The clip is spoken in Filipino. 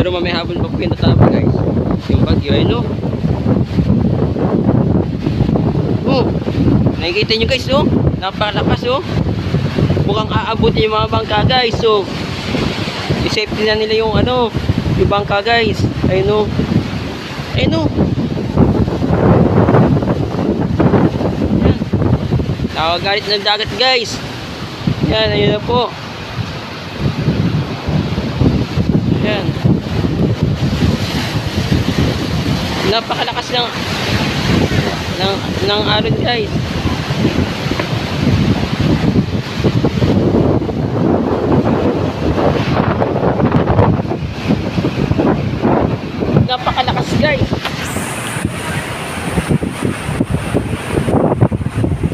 Pero mamaya hapon pa po yung tatapos guys. Yung bagyo ay no. Oh, nakikita nyo guys oh. Napakalakas oh. Mukhang aabot yung mga bangka guys. So, i-safety na nila yung ano, yung bangka guys. Ayun oh. Ayun oh. Yan. Nakagalit ng dagat guys. Yan, ayun na po. Yan. Napakalakas ng alon guys.